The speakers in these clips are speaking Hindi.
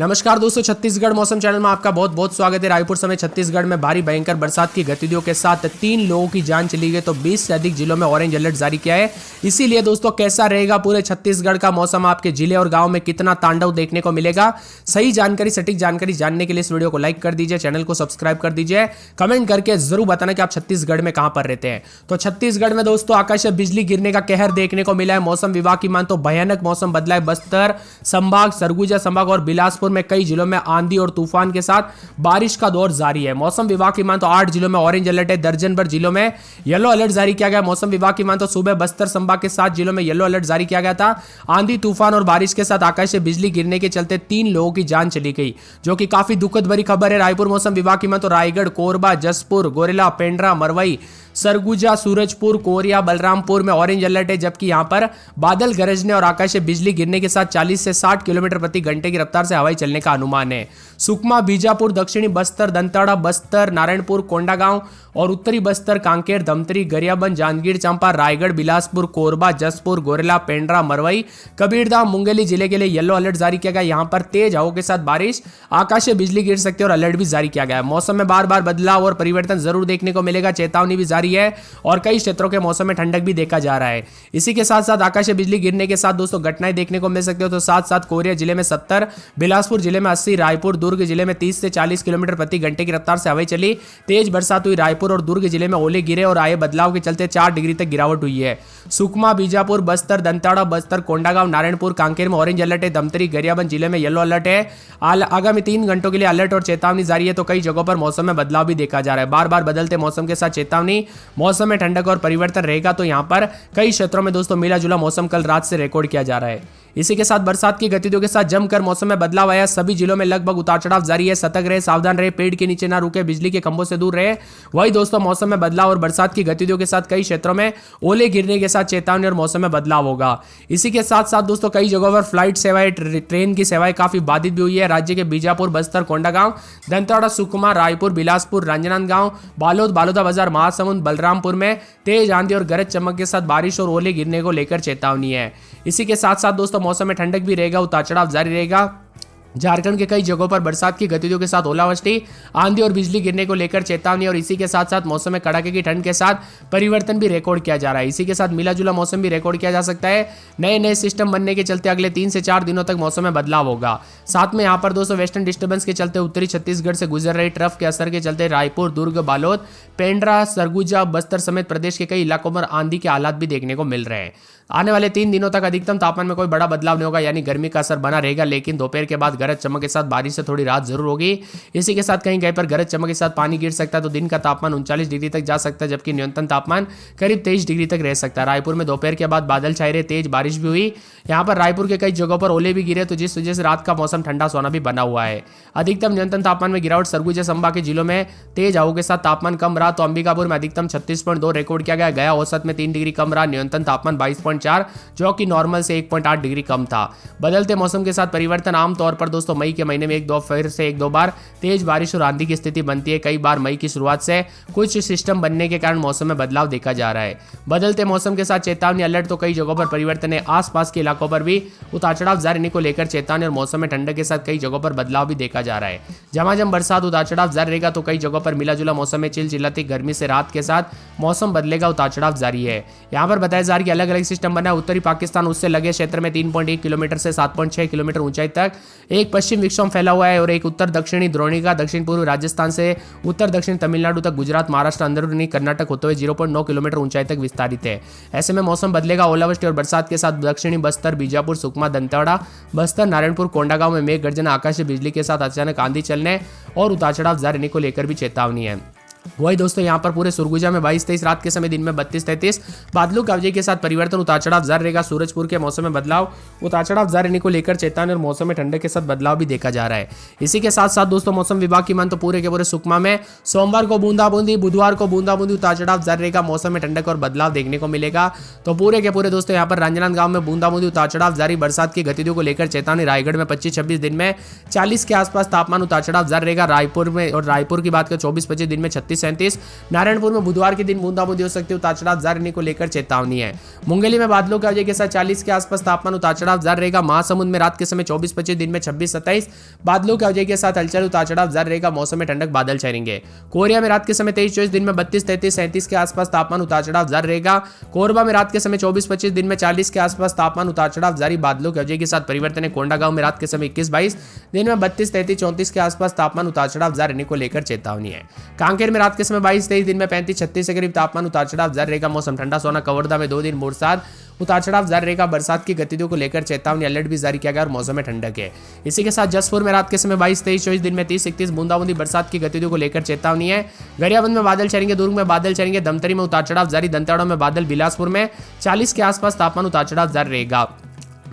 नमस्कार दोस्तों, छत्तीसगढ़ मौसम चैनल में आपका बहुत बहुत स्वागत है। रायपुर समेत छत्तीसगढ़ में भारी भयंकर बरसात की गतिविधियों के साथ 3 लोगों की जान चली गई तो 20 से अधिक जिलों में ऑरेंज अलर्ट जारी किया है। इसीलिए दोस्तों कैसा रहेगा पूरे छत्तीसगढ़ का मौसम, आपके जिले और गांव में कितना तांडव देखने को मिलेगा, सही जानकारी सटीक जानकारी जानने के लिए इस वीडियो को लाइक कर दीजिए, चैनल को सब्सक्राइब कर दीजिए, कमेंट करके जरूर बताना कि आप छत्तीसगढ़ में कहां पर रहते हैं। तो छत्तीसगढ़ में दोस्तों आकाश से बिजली गिरने का कहर देखने को मिला है। मौसम विभाग की मान तो भयानक मौसम बदला है। बस्तर संभाग, सरगुजा संभाग और बिलासपुर में कई जिलों में आंधी और तूफान के साथ बारिश का दौर जारी है। मौसम विभाग की मान तो 8 जिलों में ऑरेंज अलर्ट है, दर्जन भर जिलों में येलो अलर्ट जारी किया गया। मौसम विभाग की मान तो सुबह बस्तर संभाग के 7 जिलों में येलो अलर्ट जारी किया गया था। आंधी तूफान और बारिश के साथ आकाश से बिजली गिरने के चलते 3 लोगों की जान चली गई, जो कि काफी दुखद भरी खबर है। रायपुर मौसम विभाग की मान तो रायगढ़, कोरबा, जसपुर, गोरेला, पेंड्रा, मरवई, सरगुजा, सूरजपुर, कोरिया, बलरामपुर में ऑरेंज अलर्ट है, जबकि यहां पर बादल गरजने और आकाश से बिजली गिरने के साथ 40 से 60 किलोमीटर प्रति घंटे की रफ्तार से हवाई चलने का अनुमान है। सुकमा, बीजापुर, दक्षिणी बस्तर, दंतेवाड़ा, बस्तर, नारायणपुर, कोंडागांव और उत्तरी बस्तर, कांकेर, धमतरी, गरियाबंद, जांजगीर चांपा, रायगढ़, बिलासपुर, कोरबा, जसपुर, गोरेला, पेंड्रा, मरवई, कबीरधाम, मुंगेली जिले के लिए येलो अलर्ट जारी किया गया। यहां पर तेज हवाओं के साथ बारिश, आकाश से बिजली गिर सकती है और अलर्ट भी जारी किया गया है। मौसम में बार बार बदलाव और परिवर्तन जरूर देखने को मिलेगा, चेतावनी भी जारी है और कई क्षेत्रों के मौसम में ठंडक भी देखा जा रहा है। इसी के साथ साथ आकाश से बिजली गिरने के साथ दोस्तों घटनाएं देखने को मिल सकती है। तो साथ साथ कोरिया जिले में 70, बिलासपुर जिले में 80, रायपुर, दुर्ग जिले में 30 से 40 किलोमीटर प्रति घंटे की रफ्तार से हवाई चली। तेज बरसात हुई। रायपुर और दुर्ग जिले में ओले गिरे और आए बदलाव के चलते 4 डिग्री तक गिरावट हुई है। सुकमा, बीजापुर, बस्तर, दंतेवाड़ा, बस्तर, कोंडागांव, नारायणपुर, कांकेर में ऑरेंज अलर्ट है। धमतरी, गरियाबंद जिले में येलो अलर्ट है। आगामी 3 घंटों के लिए अलर्ट और चेतावनी जारी है। तो कई जगहों पर मौसम में बदलाव भी देखा जा रहा है। बार बार बदलते मौसम के साथ चेतावनी, मौसम में ठंडक और परिवर्तन रहेगा। तो यहां पर कई क्षेत्रों में दोस्तों मिला जुला मौसम कल रात से रिकॉर्ड किया जा रहा है। इसी के साथ बरसात की गतिविधियों के साथ जमकर मौसम में बदलाव आया। सभी जिलों में लगभग उतार चढ़ाव जारी है। सतर्क रहे, सावधान रहे, पेड़ के नीचे ना रुके, बिजली के खंभों से दूर रहे। वही दोस्तों मौसम में बदलाव और बरसात की गतिविधियों के साथ कई क्षेत्रों में ओले गिरने के साथ चेतावनी और मौसम में बदलाव होगा। इसी के साथ साथ दोस्तों कई जगहों पर फ्लाइट सेवाएं, ट्रेन की सेवाएं काफी बाधित भी हुई है। राज्य के बीजापुर, बस्तर, कोंडागांव, दंतेवाड़ा, सुकमा, रायपुर, बिलासपुर, राजनांदगांव, बालोद, बालोदा महासमुंद, बलरामपुर में तेज आंधी और गरज चमक के साथ बारिश और ओले गिरने को लेकर चेतावनी है। इसी के साथ साथ दोस्तों मौसम में ठंडक भी रहेगा, उतार चढ़ाव जारी रहेगा। झारखंड के कई जगहों पर बरसात की गतिविधियों के साथ ओलावृष्टि, आंधी और बिजली गिरने को लेकर चेतावनी और इसी के साथ साथ मौसम में कड़ाके की ठंड के साथ परिवर्तन भी रिकॉर्ड किया जा रहा है। इसी के साथ मिला जुला मौसम भी रिकॉर्ड किया जा सकता है। नए नए सिस्टम बनने के चलते अगले 3 से 4 दिनों तक मौसम में बदलाव होगा। साथ में यहाँ पर दोस्तों वेस्टर्न डिस्टर्बेंस के चलते उत्तरी छत्तीसगढ़ से गुजर रही ट्रफ के असर के चलते रायपुर, दुर्ग, बालोद, पेंड्रा, सरगुजा, बस्तर समेत प्रदेश के कई इलाकों में आंधी के हालात भी देखने को मिल रहे हैं। आने वाले 3 दिनों तक अधिकतम तापमान में कोई बड़ा बदलाव नहीं होगा, यानी गर्मी का असर बना रहेगा, लेकिन दोपहर के बाद गरज चमक के साथ बारिश से थोड़ी राहत जरूर होगी। इसी के साथ कहीं कहीं पर गरज चमक के साथ पानी गिर सकता है। तो दिन का तापमान 39 डिग्री तक जा सकता है, जबकि न्यूनतम तापमान करीब 23 डिग्री तक रह सकता है। रायपुर में दोपहर के बाद बादल छाए रहे, तेज बारिश भी हुई। यहाँ पर रायपुर के कई जगहों पर ओले भी गिरे, तो जिस वजह से रात का मौसम ठंडा सोना भी बना हुआ है। अधिकतम न्यूनतम तापमान में गिरावट। सरगुजा संभाग के जिलों में तेज हवाओं के साथ तापमान कम रहा। तो अंबिकापुर में अधिकतम 36.2 रिकॉर्ड किया गया। गया औसत में 3 डिग्री कम रहा। न्यूनतम तापमान 22.4, जो कि नॉर्मल से 1.8 डिग्री कम था। बदलते मौसम के साथ परिवर्तन आमतौर पर दोस्तों मई के महीने में एक दो बार तेज बारिश और आंधी की स्थिति बनती है। कई बार मई की शुरुआत से कुछ सिस्टम बनने के कारण मौसम में बदलाव देखा जा रहा है। बदलते मौसम के साथ चेतावनी, अलर्ट। तो कई जगहों पर परिवर्तन है। आसपास के इलाकों पर भी उतार चढ़ाव जारी रहने को लेकर चेतावनी और मौसम में ठंडक के साथ कई जगहों पर बदलाव भी देखा जा रहा है। जहां बरसात उतार चढ़ाव जारी रहेगा, तो कई जगहों पर मिला जुला मौसम में चिलचिलाती गर्मी से रात के साथ मौसम बदलेगा, उतार चढ़ाव जारी है। यहाँ पर बताया जा रहा है कि अलग अलग सिस्टम बना है। उत्तरी पाकिस्तान उससे लगे क्षेत्र में 3.1 किलोमीटर से 7.6 किलोमीटर ऊंचाई तक एक पश्चिम विक्षोभ फैला हुआ है और एक उत्तर दक्षिणी द्रोणिका दक्षिण पूर्व राजस्थान से उत्तर दक्षिण तमिलनाडु तक, गुजरात, महाराष्ट्र, अंदरूनी कर्नाटक होते हुए 0.9 किलोमीटर ऊंचाई तक विस्तारित है। ऐसे में मौसम बदलेगा। ओलावृष्टि और बरसात के साथ दक्षिणी बस्तर, बीजापुर, सुकमा, दंतेवाड़ा, बस्तर, नारायणपुर, कोंडागांव में मेघ गर्जना, आकाश से बिजली के साथ अचानक आंधी चलने और उतार चढ़ाव जारी रहने को लेकर भी चेतावनी है। वही दोस्तों यहाँ पर पूरे सुरगुजा में 22-23, रात के समय दिन में 32-33 बादलों की आवाजाही के साथ परिवर्तन, उतार चढ़ाव जारी रहेगा। सूरजपुर के मौसम में बदलाव, उतार चढ़ाव जारी रहने को लेकर चेतावनी और मौसम में ठंडक के साथ बदलाव भी देखा जा रहा है। इसी के साथ साथ दोस्तों मौसम विभाग की मान तो पूरे के पूरे सुकमा में सोमवार को बूंदाबूंदी, बुधवार को बूंदाबूंदी, उतार चढ़ाव जारी रहेगा। मौसम में ठंडक और बदलाव देखने को मिलेगा। तो पूरे के पूरे दोस्तों यहाँ पर राजनांदगांव में बूंदाबूंदी, उतार चढ़ाव जारी। बरसात की गतिविधियों को लेकर चेतावनी। रायगढ़ में 25-26 दिन में 40 के आसपास तापमान, उतार चढ़ाव जारी रहेगा। रायपुर में और रायपुर की बात करें 24-25 दिन में 36 36-37। नारायणपुर में बुधवार के दिन बूंदाबूंदी हो सकती है, उतार चढ़ाव जारी रहने को लेकर चेतावनी है। मुंगेली में बादलों की आवाजाही के साथ 40 के आसपास तापमान, उतार चढ़ाव जारी रहेगा। महासमुंद में रात के समय 24-25, दिन में 26-27 बादलों की आवाजाही के साथ हलचल, उतार चढ़ाव जारी रहेगा। मौसम में ठंडक, बादल छाएंगे। कोरिया में रात के समय 23-24, दिन में 32-33-37 के आसपास तापमान, उतार चढ़ाव जारी रहेगा। कोरबा में रात के समय 24-25, दिन में 40 के आसपास तापमान, उतार चढ़ाव जारी, बादलों की आवाजाही के साथ परिवर्तन है। कोंडागांव में रात के समय 21-22, दिन में 32-33-34 के आसपास तापमान, उतार चढ़ाव जारी रहने को लेकर चेतावनी है। कांकेर में रात के समय 22-23, दिन में 35-36 के करीब तापमान, उतार चढ़ाव जारी रहेगा। मौसम ठंडा। सोना कवर्धा में 2 दिन बरसात, उतार चढ़ाव जारी रहेगा। बरसात की गतिविधियों को लेकर चेतावनी, अलर्ट भी जारी किया गया और मौसम में ठंडक है। इसी के साथ जसपुर में रात के समय 22-23-24, दिन में 30-31 बूंदाबूंदी बरसात की गतिविधियों को लेकर चेतावनी है। गरियाबंद में बादल छाएंगे। दुर्ग में बादल छाएंगे। धमतरी में उतार चढ़ाव जारी। दंतेवाड़ा में बादल। बिलासपुर में 40 के आसपास तापमान, उतार चढ़ाव जारी रहेगा।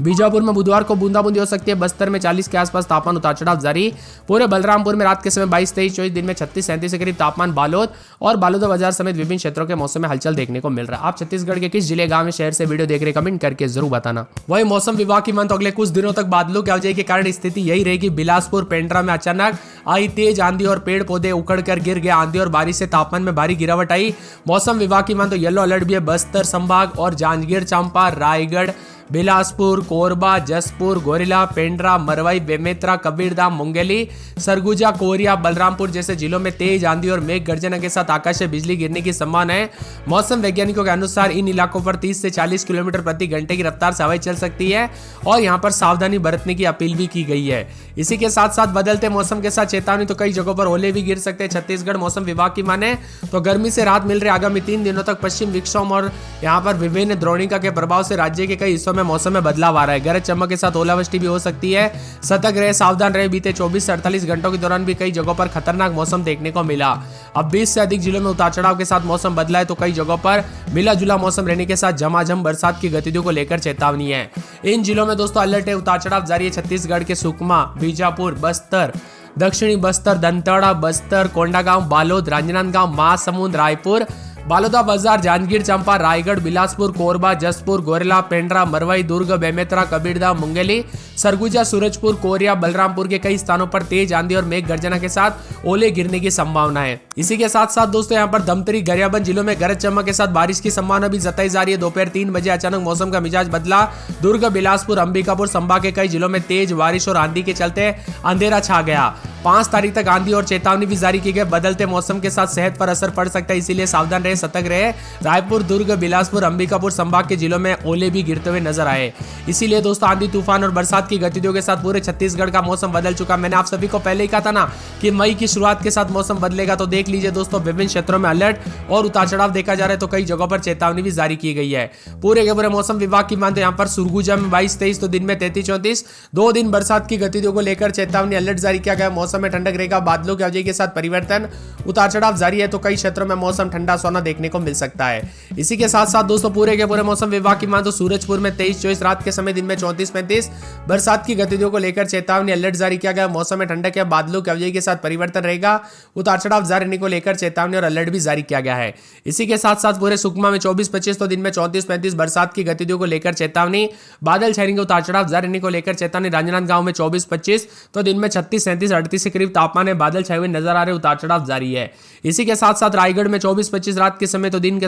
बीजापुर में बुधवार को बूंदाबूंदी हो सकती है। बस्तर में 40 के आसपास तापमान, उतार चढ़ाव जारी। पूरे बलरामपुर में रात के समय 22-23-24, दिन में 36-37 के करीब तापमान। बालोद और बालोदा बाजार समेत विभिन्न क्षेत्रों के मौसम में हलचल देखने को मिल रहा है। आप छत्तीसगढ़ के किस जिले, गांव, शहर से वीडियो देख रहे, कमेंट करके जरूर बताना। वही मौसम विभाग की माने तो अगले कुछ दिनों तक बादलों की आवाजाही के कारण स्थिति यही रहेगी। बिलासपुर, पेंड्रा में अचानक आई तेज आंधी और पेड़ पौधे उखड़कर गिर गए। आंधी और बारिश से तापमान में भारी गिरावट आई। मौसम विभाग की माने तो येलो अलर्ट भी है। बस्तर संभाग और जांजगीर चांपा, रायगढ़, बिलासपुर, कोरबा, जसपुर, गोरिला, पेंड्रा, मरवाई, बेमेतरा, कबीरधाम, मुंगेली, सरगुजा, कोरिया, बलरामपुर जैसे जिलों में तेज आंधी और मेघ गर्जना के साथ आकाश से बिजली गिरने की संभावना है। मौसम वैज्ञानिकों के अनुसार इन इलाकों पर 30 से 40 किलोमीटर प्रति घंटे की रफ्तार से हवाएं चल सकती है और यहां पर सावधानी बरतने की अपील भी की गई है। इसी के साथ साथ बदलते मौसम के साथ चेतावनी, तो कई जगहों पर ओले भी गिर सकते हैं। छत्तीसगढ़ मौसम विभाग की माने तो गर्मी से राहत मिल रही है। आगामी 3 दिनों तक पश्चिम विक्षोभ और यहाँ पर विभिन्न द्रोणिका के प्रभाव से राज्य के कई हिस्सों में मौसम में बदलाव आ रहा है। गरज चमक के साथ ओलावृष्टि भी हो सकती है। सतर्क रहे, सावधान रहे। बीते 24 से 48 घंटों के दौरान भी कई जगहों पर खतरनाक मौसम देखने को मिला। अब 20 से अधिक जिलों में उतार चढ़ाव के साथ मौसम बदला है, तो कई जगहों पर मिला जुला मौसम रहने के साथ झमाझम बरसात की गतिविधियों को लेकर चेतावनी है। इन जिलों में दोस्तों अलर्ट है, उतार चढ़ाव जारी है। छत्तीसगढ़ के सुकमा, बीजापुर, बस्तर, दक्षिणी बस्तर, दंतेवाड़ा, बस्तर, कोंडागांव, बालोद, राजनांदगांव, महासमुंद, रायपुर, बालोदा बाजार, जांजगीर चांपा, रायगढ़, बिलासपुर, कोरबा, जसपुर, गोरेला, पेंड्रा, मरवाई, दुर्ग, बेमेतरा, कबीरधाम, मुंगेली, सरगुजा, सूरजपुर, कोरिया, बलरामपुर के कई स्थानों पर तेज आंधी और मेघ गर्जना के साथ ओले गिरने की संभावना है। इसी के साथ साथ दोस्तों यहाँ पर धमतरी, गरियाबंद जिलों में गरज चमक के साथ बारिश की संभावना भी जताई जा रही है। दोपहर 3 बजे अचानक मौसम का मिजाज बदला। दुर्ग, बिलासपुर, अंबिकापुर संभाग के कई जिलों में तेज बारिश और आंधी के चलते अंधेरा छा गया। 5 तारीख तक आंधी और चेतावनी भी जारी की गई। बदलते मौसम के साथ सेहत पर असर पड़ सकता है, इसीलिए सावधान रहे, सतर्क रहे। रायपुर, दुर्ग, बिलासपुर, अंबिकापुर संभाग के जिलों में ओले भी गिरते हुए नजर आए। इसीलिए दोस्तों आंधी, तूफान और बरसात की गतिविधियों के साथ पूरे छत्तीसगढ़ का मौसम बदल चुका। मैंने आप सभी को पहले ही कहा था ना कि मई की शुरुआत के साथ मौसम बदलेगा, तो देख लीजिए दोस्तों विभिन्न क्षेत्रों में अलर्ट और उतार चढ़ाव देखा जा रहा है, तो कई जगहों पर चेतावनी भी जारी की गई है। पूरे के पूरे मौसम विभाग की मानते यहाँ पर सुरगुजा में 22-23, तो दिन में 33-34, 2 दिन बरसात की गतिविधियों को लेकर चेतावनी, अलर्ट जारी किया गया। मौसम में ठंडक रहेगा। बादलों की आवाजाही के साथ परिवर्तन, उतार चढ़ाव जारी है, तो कई क्षेत्रों में मौसम ठंडा सोना देखने को मिल सकता है। इसी के साथ साथ दोस्तों पूरे के पूरे मौसम विभाग की माने तो सूरजपुर में 23-24 रात के समय, दिन में 34-35 बरसात की गतिविधियों को लेकर चेतावनी, अलर्ट जारी किया गया। मौसम में ठंडक है। बादलों की आवाजाही के साथ परिवर्तन रहेगा। उतार चढ़ाव जारी रहने को लेकर चेतावनी और अलर्ट भी जारी किया गया है। इसी के साथ साथ पूरे सुकमा में 24-25, तो दिन में 34-35 बरसात की गतिविधियों को लेकर चेतावनी। बादल छाएंगे। उतार चढ़ाव जारी रहने को लेकर चेतावनी। राजनांदगांव में 24-25, तो दिन में 36-37-38 के करीब तापमान है। बादल छाए हुए नजर आ रहे, उतार चढ़ाव जारी है। इसी के साथ साथ रायगढ़ में 24-25 रात के समय, तो दिन के